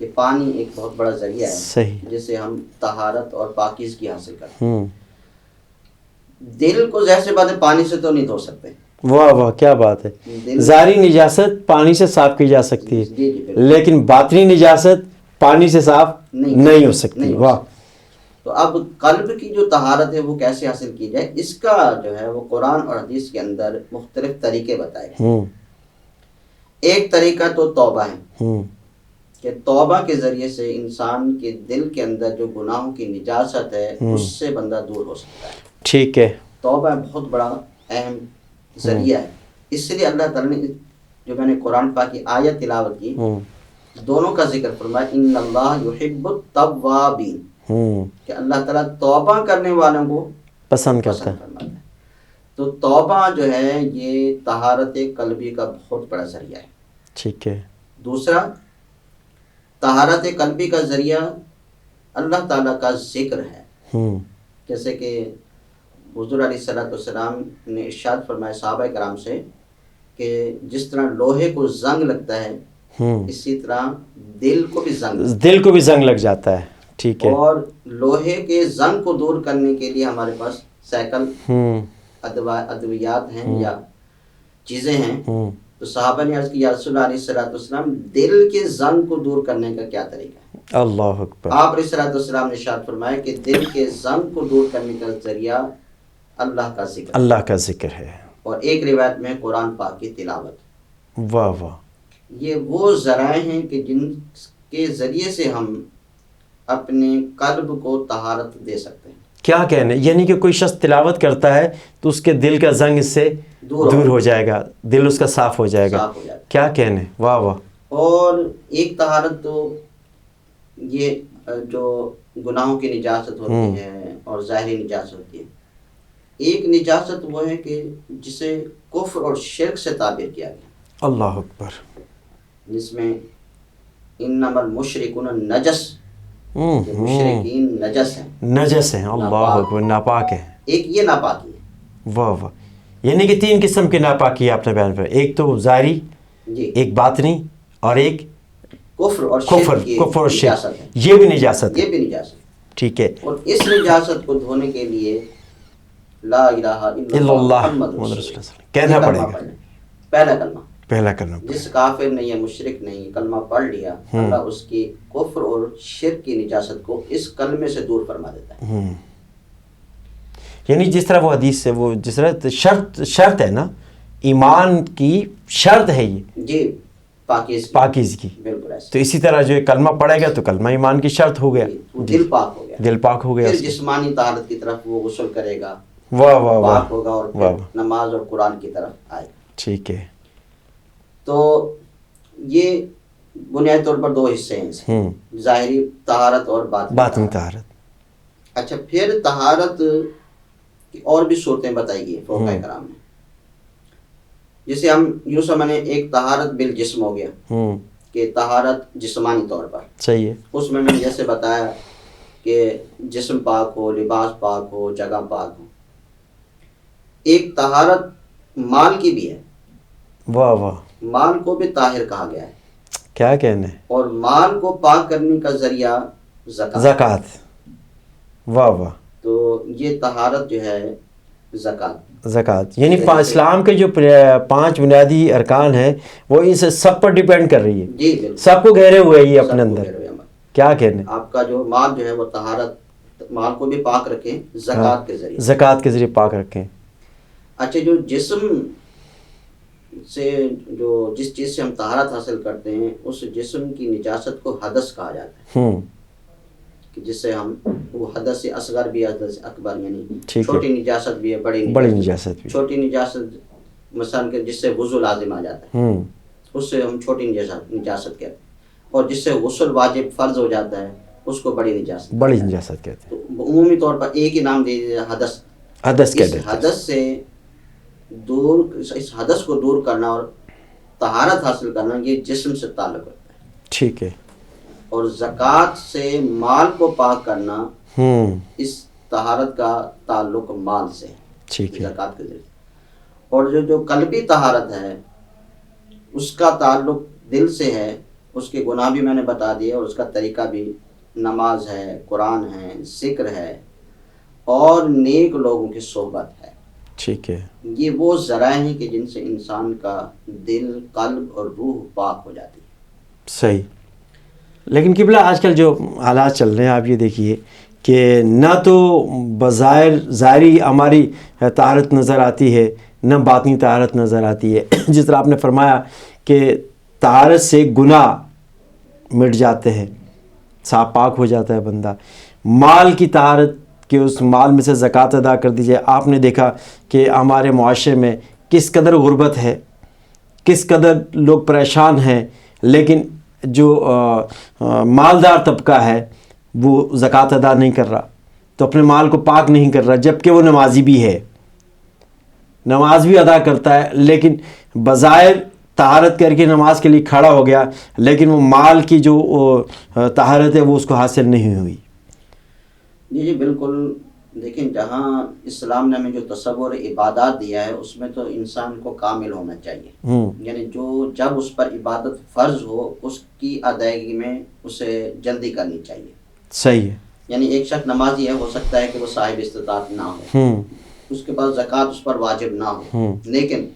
کہ پانی ایک بہت بڑا ذریعہ ہے صحیح. جس سے ہم طہارت اور پاکیزگی حاصل کرتے ہوں. ہیں. دل کو ظاہر سی بات ہے پانی سے تو نہیں دھو سکتے. واہ واہ کیا بات ہے. ظاہری نجاست پانی سے صاف کی جا سکتی ہے, جی بالکل. لیکن باطنی نجاست پانی سے صاف نہیں ہو سکتی. واہ. تو اب قلب کی جو طہارت ہے وہ کیسے حاصل کی جائے, اس کا جو ہے وہ قرآن اور حدیث کے اندر مختلف طریقے بتائے گئے. ایک طریقہ تو توبہ ہے کہ توبہ کے ذریعے سے انسان کے دل کے اندر جو گناہوں کی نجاست ہے اس سے بندہ دور ہو سکتا ہے. ٹھیک ہے. توبہ بہت بڑا اہم ذریعہ ہے. اس لیے اللہ تعالیٰ نے جو میں نے قرآن پاک کی آیت تلاوت کی دونوں کا ذکر فرمایا ان اللہ یحب التوابین, کہ اللہ تعالیٰ توبہ کرنے والوں کو پسند کرتا ہے. فرماتا ہے. تو توبہ جو ہے یہ طہارت قلبی کا بہت بڑا ذریعہ ہے. ٹھیک ہے. دوسرا طہارت قلبی کا ذریعہ اللہ تعالیٰ کا ذکر ہے. جیسے کہ حضور علیہ السلام نے ارشاد فرمایا صحابہ کرام سے کہ جس طرح لوہے کو زنگ لگتا ہے اسی طرح دل کو بھی زنگ لگ جاتا ہے. ٹھیک ہے. اور لوہے کے زنگ کو دور کرنے کے لیے ہمارے پاس سائیکل ادویات ہیں یا چیزیں ہیں. تو صحابہ نے عرض کی یا رسول اللہ علیہ السلام دل کے زنگ کو دور کرنے کا کیا طریقہ ہے؟ اللہ اکبر. آپ علیہ السلام نے ارشاد فرمایا کہ دل کے زنگ کو دور کرنے کا ذریعہ اللہ کا ذکر ہے. اور ایک روایت میں قرآن پاک کی تلاوت. واہ واہ. یہ وہ ذرائع ہیں کہ جن کے ذریعے سے ہم اپنے قلب کو طہارت دے سکتے ہیں. کیا کہنے, یعنی کہ کوئی شخص تلاوت کرتا ہے تو اس کے دل کا زنگ اس سے دور ہو جائے گا, دل اس کا صاف ہو جائے گا. کیا کہنے. واہ واہ. اور ایک طہارت تو یہ جو گناہوں کی نجاست ہوتی ہے اور ظاہری نجاست ہوتی ہے. ایک نجاست وہ ہے کہ جسے کفر اور شرک سے تعبیر کیا گیا. اللہ اکبر. جس میں انما المشرکون نجس, مشرکین نجس ہیں. اللہ اکبر. ناپاک ہیں. ایک یہ ناپاکی ہے. واہ واہ. یعنی کہ 3 قسم کی ناپاکی آپ نے بیان کیا. ایک تو ظاہری, ایک باطنی, اور ایک کفر اور شرک. یہ بھی نجاست ہے. ٹھیک ہے. اور اس نجاست کو دھونے کے لیے لا الہ الا اللہ محمد رسول اللہ کہنا پڑے گا. پہلا کلمہ. جس کافر نے یا مشرک نے یہ کلمہ پڑھ لیا اللہ اس کی کفر اور شرک کی نجاست کو اس کلمے سے دور فرما دیتا ہے. یعنی جس طرح وہ حدیث سے وہ جس طرح شرط ہے نا, ایمان کی شرط ہے یہ جی پاکیزگی. بالکل ایسا. تو اسی طرح جو کلمہ پڑے گا تو کلمہ ایمان کی شرط ہو گیا. دل پاک ہو گیا. دل پاک ہو گیا. پھر جسمانی طہارت کی طرف وہ غسل کرے گا. واہ واہ واہ. پاک ہوگا اور پھر نماز اور قرآن کی طرف آئے گا. ٹھیک ہے. تو یہ بنیادی طور پر 2 حصے ہیں, ظاہری طہارت اور باطنی طہارت. اچھا, پھر طہارت کی اور بھی صورتیں بتائی گئی فقہاء کرام نے. جسے ہم یوں سمجھیں ایک طہارت بالجسم ہو گیا کہ طہارت جسمانی طور پر. صحیح ہے. اس میں نے جیسے بتایا کہ جسم پاک ہو, لباس پاک ہو, جگہ پاک ہو. ایک طہارت مال کی بھی ہے. واہ واہ. مال کو بھی طاہر کہا گیا ہے. کیا کہنے. اور مال کو پاک کرنے کا ذریعہ زکوٰۃ. واہ واہ. تو یہ طہارت جو ہے زکوٰۃ یعنی اسلام کے جو 5 بنیادی ارکان ہیں وہ اس سب پر ڈیپینڈ کر رہی ہے. جی بالکل. سب کو گھیرے ہوئے یہ اپنے اندر. کیا کہنے. آپ کا جو مال جو ہے وہ طہارت, مال کو بھی پاک رکھیں زکوٰۃ کے ذریعے. زکوٰۃ کے ذریعے پاک رکھیں. اچھا, جو جسم سے جس چیز سے ہم طہارت حاصل کرتے ہیں اس جسم کی نجاست کو حدث کہا جاتا ہے. کہ جس سے ہم وہ حدث اصغر بھی حدث اکبر یعنی چھوٹی نجاست بھی ہے, بڑی نجاست بھی. چھوٹی نجاست مثلا کہ جس سے وضو لازم آ جاتا ہے اس سے ہم چھوٹی نجاست کہتے ہیں. اور جس سے غسل واجب فرض ہو جاتا ہے اس کو بڑی نجاست کہتے ہیں. تو عمومی طور پر ایک ہی نام دے دیتے ہیں حدث. حدث سے دور, اس حدث کو دور کرنا اور طہارت حاصل کرنا یہ جسم سے تعلق رکھتا ہے. ٹھیک ہے. اور زکوٰۃ سے مال کو پاک کرنا اس طہارت کا تعلق مال سے. ٹھیک ہے. زکوٰۃ کے ذریعے. اور جو قلبی طہارت ہے اس کا تعلق دل سے ہے اس کے گناہ بھی میں نے بتا دیے اور اس کا طریقہ بھی نماز ہے، قرآن ہے، ذکر ہے اور نیک لوگوں کی صحبت ہے۔ ٹھیک ہے، یہ وہ ذرائع ہیں کہ جن سے انسان کا دل، قلب اور روح پاک ہو جاتی ہے۔ صحیح۔ لیکن قبلہ آج کل جو حالات چل رہے ہیں آپ یہ دیکھیے کہ نہ تو بظاہر ظاہری ہماری طہارت نظر آتی ہے، نہ باطنی طہارت نظر آتی ہے۔ جس طرح آپ نے فرمایا کہ طہارت سے گناہ مٹ جاتے ہیں، صاف پاک ہو جاتا ہے بندہ۔ مال کی طہارت کہ اس مال میں سے زکوٰۃ ادا کر دی جائے۔ آپ نے دیکھا کہ ہمارے معاشرے میں کس قدر غربت ہے، کس قدر لوگ پریشان ہیں، لیکن جو مالدار طبقہ ہے وہ زکوٰۃ ادا نہیں کر رہا، تو اپنے مال کو پاک نہیں کر رہا، جبکہ وہ نمازی بھی ہے، نماز بھی ادا کرتا ہے، لیکن بظاہر طہارت کر کے نماز کے لیے کھڑا ہو گیا، لیکن وہ مال کی جو طہارت ہے وہ اس کو حاصل نہیں ہوئی۔ جی بالکل۔ دیکھیں، جہاں اسلام نے ہمیں جو تصور عبادات دیا ہے اس میں تو انسان کو کامل ہونا چاہیے، یعنی جب اس پر عبادت فرض ہو اس کی ادائیگی میں اسے جلدی کرنی چاہیے۔ صحیح ہے۔ یعنی ایک شخص نمازی ہے، ہو سکتا ہے کہ وہ صاحب استطاعت نہ ہو، اس کے پاس زکوٰۃ اس پر واجب نہ ہو، لیکن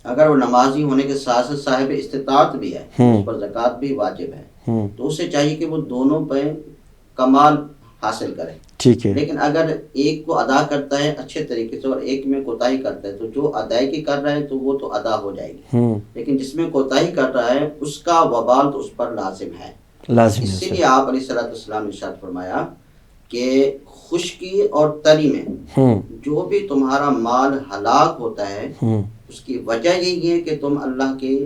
اگر وہ نمازی ہونے کے ساتھ ساتھ صاحب استطاعت بھی ہے، اس پر زکوٰۃ بھی واجب ہے، تو اسے چاہیے کہ وہ دونوں پہ کمال حاصل کرے۔ ٹھیک ہے۔ لیکن اگر ایک کو ادا کرتا ہے اچھے طریقے سے اور ایک میں کوتاہی کرتا ہے، تو جو ادائیگی کر رہا ہے تو وہ تو ادا ہو جائے گی، لیکن جس میں کوتاہی کر رہا ہے اس کا وبال تو اس پر لازم ہے۔ اسی لیے آپ علیہ الصلوۃ والسلام نے ارشاد فرمایا کہ خشکی اور تری میں جو بھی تمہارا مال ہلاک ہوتا ہے اس کی وجہ یہی ہے کہ تم اللہ کے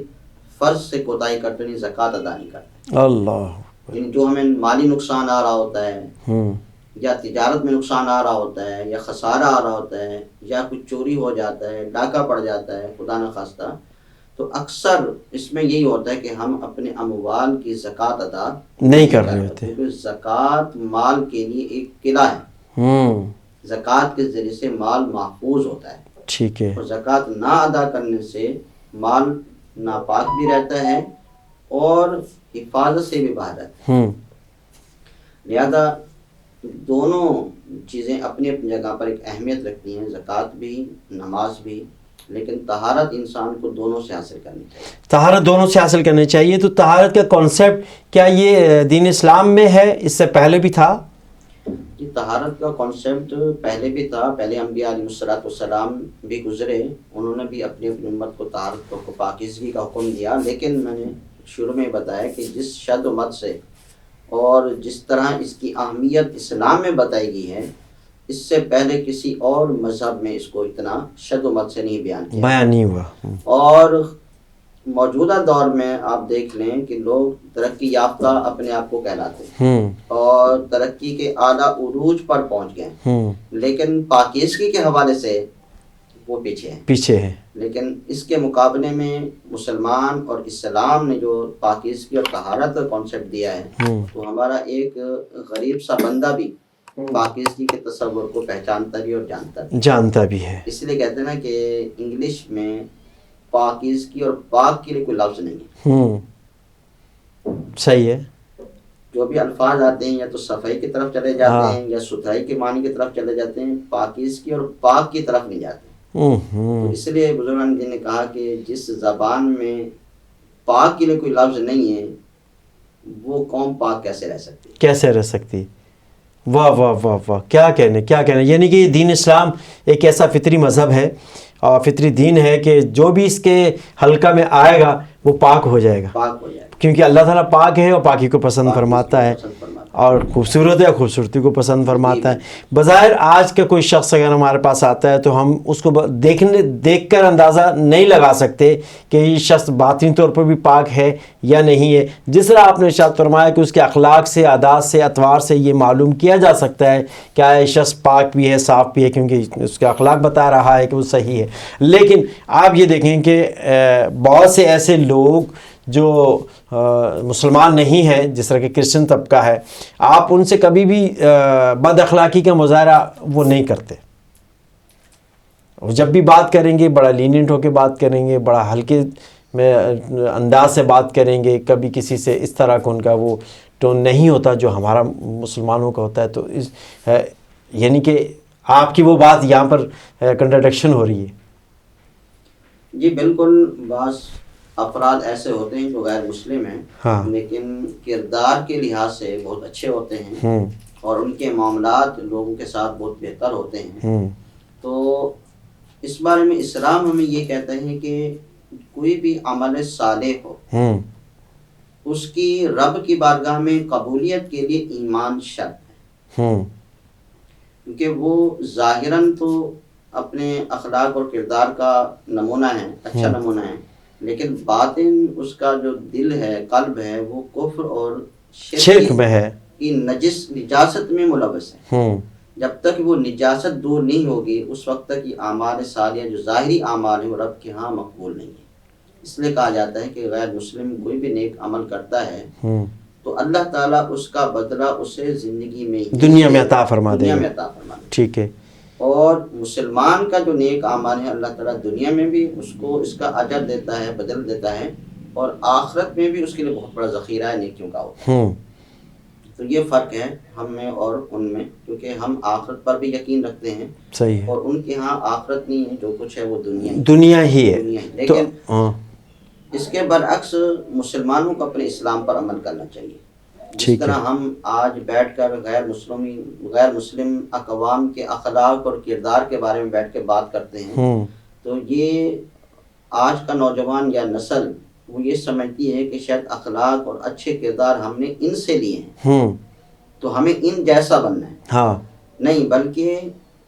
فرض سے کوتاہی کرتے نہیں، زکوٰۃ ادا نہیں کرتے۔ اللہ، یعنی جو ہمیں مالی نقصان آ رہا ہوتا ہے یا تجارت میں نقصان آ رہا ہوتا ہے یا خسارہ آ رہا ہوتا ہے یا کچھ چوری ہو جاتا ہے، ڈاکہ پڑ جاتا ہے خدا نخواستہ، تو اکثر اس میں یہی ہوتا ہے کہ ہم اپنے اموال کی زکوٰۃ ادا نہیں کر رہے ہوتے۔ کیونکہ زکوٰۃ مال کے لیے ایک قلعہ ہے، زکوٰۃ کے ذریعے سے مال محفوظ ہوتا ہے۔ ٹھیک ہے۔ اور زکوٰۃ نہ ادا کرنے سے مال ناپاک بھی رہتا ہے اور حفاظت سے بھی باہر رہتا ہے۔ لہذا دونوں چیزیں اپنی اپنی جگہ پر ایک اہمیت رکھتی ہیں، زکوٰۃ بھی، نماز بھی، لیکن طہارت انسان کو دونوں سے حاصل کرنی چاہیے۔ طہارت دونوں سے حاصل کرنی چاہیے۔ تو طہارت کا کانسیپٹ کیا یہ دین اسلام میں ہے، اس سے پہلے بھی تھا؟ یہ طہارت کا کانسیپٹ پہلے بھی تھا، پہلے انبیاء علیہ الصلوۃ والسلام بھی گزرے، انہوں نے بھی اپنی اپنی امت کو طہارت کو پاکیزگی کا حکم دیا، لیکن میں نے شروع میں بتایا کہ جس شد و مت سے اور جس طرح اس کی اہمیت اسلام میں بتائی گئی ہے، اس سے پہلے کسی اور مذہب میں اس کو اتنا شد و مت سے نہیں بیان نہیں ہوا۔ اور موجودہ دور میں آپ دیکھ لیں کہ لوگ ترقی یافتہ اپنے آپ کو کہلاتے ہیں اور ترقی کے اعلیٰ عروج پر پہنچ گئے، لیکن پاکیزگی کے حوالے سے وہ پیچھے ہیں۔ لیکن اس کے مقابلے میں مسلمان اور اسلام نے جو پاکیزگی اور طہارت کا کانسیپٹ دیا ہے، تو ہمارا ایک غریب سا بندہ بھی پاکیزگی کے تصور کو پہچانتا بھی اور جانتا بھی ہے۔ اس لیے کہتے ہیں نا کہ انگلش میں پاکیزگی اور پاک کے لیے کوئی لفظ نہیں ہے۔ صحیح ہے۔ جو بھی الفاظ آتے ہیں یا تو صفائی کی طرف چلے جاتے ہیں یا ستھرائی کے معنی کی طرف چلے جاتے ہیں، پاکیزگی اور پاک کی طرف نہیں جاتے۔ تو اس لیے بزرگان جی نے کہا کہ جس زبان میں پاک کے لیے کوئی لفظ نہیں ہے وہ قوم پاک کیسے رہ سکتی؟ واہ واہ واہ واہ، کیا کہنے۔ یعنی کہ دین اسلام ایک ایسا فطری مذہب ہے اور فطری دین ہے کہ جو بھی اس کے حلقہ میں آئے گا وہ پاک ہو جائے گا، کیونکہ اللہ تعالیٰ پاک ہے اور پاکی کو پسند فرماتا ہے اور خوبصورت ہے، خوبصورتی کو پسند فرماتا ہے۔ بظاہر آج کا کوئی شخص اگر ہمارے پاس آتا ہے تو ہم اس کو دیکھ کر اندازہ نہیں لگا سکتے کہ یہ شخص باطنی طور پر بھی پاک ہے یا نہیں ہے۔ جس طرح آپ نے ارشاد فرمایا کہ اس کے اخلاق سے، عادات سے، اطوار سے یہ معلوم کیا جا سکتا ہے کہ یہ شخص پاک بھی ہے، صاف بھی ہے، کیونکہ اس کے اخلاق بتا رہا ہے کہ وہ صحیح ہے۔ لیکن آپ یہ دیکھیں کہ بہت سے ایسے لوگ جو مسلمان نہیں ہیں، جس طرح کہ کرسچن طبقہ ہے، آپ ان سے کبھی بھی بد اخلاقی کا مظاہرہ وہ نہیں کرتے۔ جب بھی بات کریں گے بڑا لینینٹ ہو کے بات کریں گے، بڑا ہلکے میں انداز سے بات کریں گے، کبھی کسی سے اس طرح کا ان کا وہ ٹون نہیں ہوتا جو ہمارا مسلمانوں کا ہوتا ہے، تو اس یعنی کہ آپ کی وہ بات یہاں پر کنٹراڈکشن ہو رہی ہے. جی بالکل، بعض افراد ایسے ہوتے ہیں جو غیر مسلم ہیں، ہاں، لیکن کردار کے لحاظ سے بہت اچھے ہوتے ہیں ہوں اور ان کے معاملات لوگوں کے ساتھ بہت بہتر ہوتے ہیں. ہوں تو اس بارے میں اسلام ہمیں یہ کہتا ہے کہ کوئی بھی عمل صالح ہو، ہوں اس کی رب کی بارگاہ میں قبولیت کے لیے ایمان شرط ہے. ہوں کیونکہ وہ ظاہراً تو اپنے اخلاق اور کردار کا نمونہ ہے، اچھا نمونہ ہے، لیکن باطن اس کا جو دل ہے، قلب ہے، وہ کفر اور شرک میں ہے، کی نجاست میں ملوث ہے. ہوں جب تک وہ نجاست دور نہیں ہوگی، اس وقت تک یہ اعمال صالحہ جو ظاہری اعمال ہیں وہ رب کے ہاں مقبول نہیں ہے. اس لیے کہا جاتا ہے کہ غیر مسلم کوئی بھی نیک عمل کرتا ہے تو اللہ تعالیٰ اس کا بدلہ اسے زندگی میں دنیا میں عطا فرما دے گا. ٹھیک ہے. اور مسلمان کا جو نیک اعمال ہے اللہ تعالیٰ دنیا میں بھی اس کو اس کا اجر دیتا ہے، بدل دیتا ہے، اور آخرت میں بھی اس کے لیے بہت بڑا ذخیرہ ہے نیکیوں کا ہوتا ہے. تو یہ فرق ہے ہم میں اور ان میں، کیونکہ ہم آخرت پر بھی یقین رکھتے ہیں. صحیح ہے. اور ان کے ہاں آخرت نہیں ہے، جو کچھ ہے وہ دنیا ہی ہے. لیکن اس کے برعکس مسلمانوں کو اپنے اسلام پر عمل کرنا چاہیے. جس طرح ہم آج بیٹھ کر غیر مسلم اقوام کے اخلاق اور کردار کے بارے میں بیٹھ کے بات کرتے ہیں، تو یہ آج کا نوجوان یا نسل وہ یہ سمجھتی ہے کہ شاید اخلاق اور اچھے کردار ہم نے ان سے لیے ہیں تو ہمیں ان جیسا بننا ہے. ہاں نہیں، بلکہ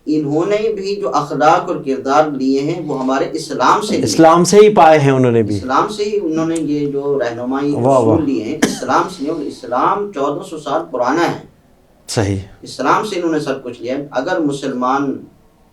انہوں نے بھی جو اخلاق اور کردار لیے ہیں وہ ہمارے اسلام سے ہی پائے ہیں. انہوں نے بھی اسلام سے ہی انہوں نے یہ جو رہنمائی اصول لیے ہیں اسلام سے. اور اسلام 1400 سال پرانا ہے. صحیح. اسلام سے انہوں نے سب کچھ لیا. اگر مسلمان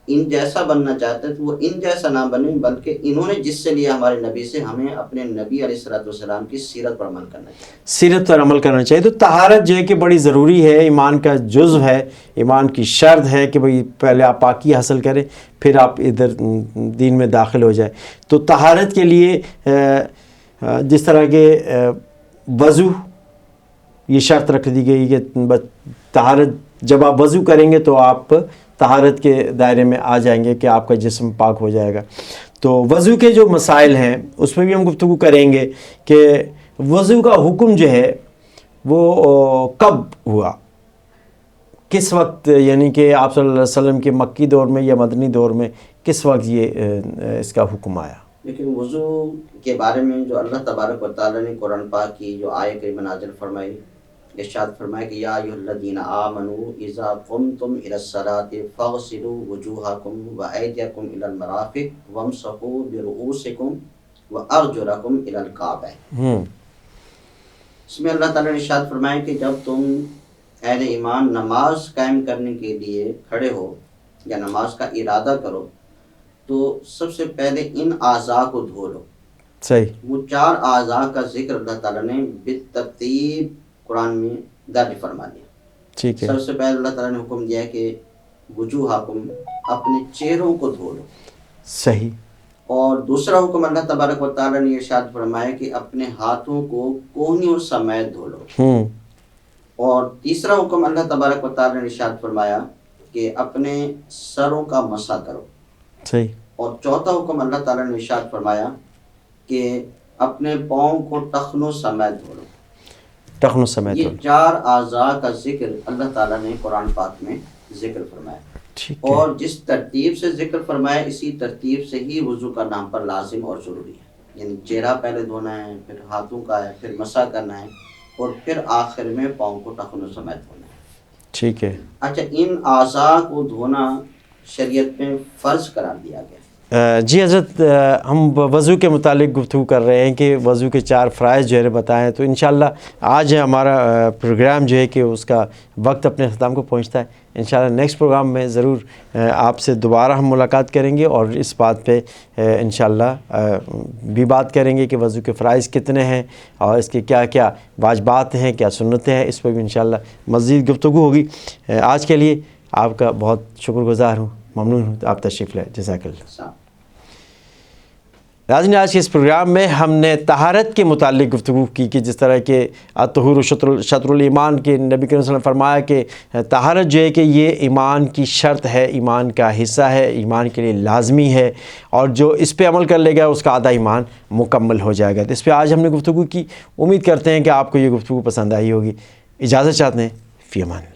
ان جیسا بننا چاہتے تو وہ ان جیسا نہ بنے، بلکہ انہوں نے جس سے لیا ہمارے نبی سے، ہمیں اپنے نبی علیہ الصلوۃ والسلام کی سیرت پر عمل کرنا چاہیے. سیرت پر عمل کرنا چاہیے. تو طہارت جو ہے کہ بڑی ضروری ہے، ایمان کا جزو ہے، ایمان کی شرط ہے کہ بھئی پہلے آپ پاکی حاصل کریں پھر آپ ادھر دین میں داخل ہو جائیں. تو طہارت کے لیے جس طرح کے وضو یہ شرط رکھ دی گئی کہ طہارت جب آپ وضو کریں گے تو آپ طہارت کے دائرے میں آ جائیں گے کہ آپ کا جسم پاک ہو جائے گا. تو وضو کے جو مسائل ہیں اس میں بھی ہم گفتگو کریں گے کہ وضو کا حکم جو ہے وہ کب ہوا، کس وقت، یعنی کہ آپ صلی اللہ علیہ وسلم کے مکی دور میں یا مدنی دور میں کس وقت یہ اس کا حکم آیا. لیکن وضو کے بارے میں جو اللہ تبارک و تعالیٰ نے قرآن پاک کی جو آیت کریمہ نازل فرمائی، ارشاد فرمایا کہ یا ایھا الذین آمنوا اذا قمتم الی الصلاۃ فاغسلوا وجوہکم وایدیکم الی المرافق وامسحوا برؤوسکم وارجلکم الی الکعبین. اس میں اللہ تعالیٰ نے ارشاد فرمایا کہ جب تم اہل ایمان نماز قائم کرنے کے لیے کھڑے ہو یا نماز کا ارادہ کرو تو سب سے پہلے ان اعضاء کو دھو لو. صحیح. وہ 4 اعضاء کا ذکر اللہ تعالیٰ نے بالترتیب قرآن میں درج فرما دیا. ٹھیک ہے. سب سے پہلے اللہ تعالیٰ نے حکم دیا کہ وجوہکم، اپنے چہروں کو دھو لو. صحیح. اور دوسرا حکم اللہ تبارک و تعالیٰ نے ارشاد فرمایا کہ اپنے ہاتھوں کو کوہنیوں سمیت دھو لو. اور تیسرا حکم اللہ تبارک و تعالیٰ نے ارشاد فرمایا کہ اپنے سروں کا مسح کرو. صحیح. اور چوتھا حکم اللہ تعالیٰ نے ارشاد فرمایا کہ اپنے پاؤں کو ٹخنوں سمیت دھو لو. ٹخنوں سمیت. یہ 4 اعضاء کا ذکر اللہ تعالیٰ نے قرآن پاک میں ذکر فرمایا. اور جس ترتیب سے ذکر فرمایا اسی ترتیب سے ہی وضو کا نام پر لازم اور ضروری ہے. یعنی چہرہ پہلے دھونا ہے، پھر ہاتھوں کا ہے، پھر مسح کرنا ہے، اور پھر آخر میں پاؤں کو ٹخنوں سمیت دھونا ہے. ٹھیک ہے. اچھا، ان اعضاء کو دھونا شریعت میں فرض قرار دیا گیا. جی حضرت، ہم وضو کے متعلق گفتگو کر رہے ہیں کہ وضو کے 4 فرائض جو ہے بتائیں. تو انشاءاللہ آج ہمارا پروگرام جو ہے کہ اس کا وقت اپنے اختتام کو پہنچتا ہے. انشاءاللہ نیکسٹ پروگرام میں ضرور آپ سے دوبارہ ہم ملاقات کریں گے اور اس بات پہ انشاءاللہ بھی بات کریں گے کہ وضو کے فرائض کتنے ہیں اور اس کے کیا کیا واجبات ہیں، کیا سنتیں ہیں. اس پہ بھی انشاءاللہ مزید گفتگو ہوگی. آج کے لیے آپ کا بہت شکر گزار ہوں، ممنون ہوں. آپ تشریف لائیں. جزاک اللہ. ناظرین، آج کے اس پروگرام میں ہم نے طہارت کے متعلق گفتگو کی کہ جس طرح کہ الطہور شطر الایمان کے نبی کریم صلی اللہ علیہ وسلم نے فرمایا کہ طہارت جو ہے کہ یہ ایمان کی شرط ہے، ایمان کا حصہ ہے، ایمان کے لیے لازمی ہے، اور جو اس پہ عمل کر لے گا اس کا آدھا ایمان مکمل ہو جائے گا۔ تو اس پہ آج ہم نے گفتگو کی، امید کرتے ہیں کہ آپ کو یہ گفتگو پسند آئی ہوگی۔ اجازت چاہتے ہیں، فی امان اللہ۔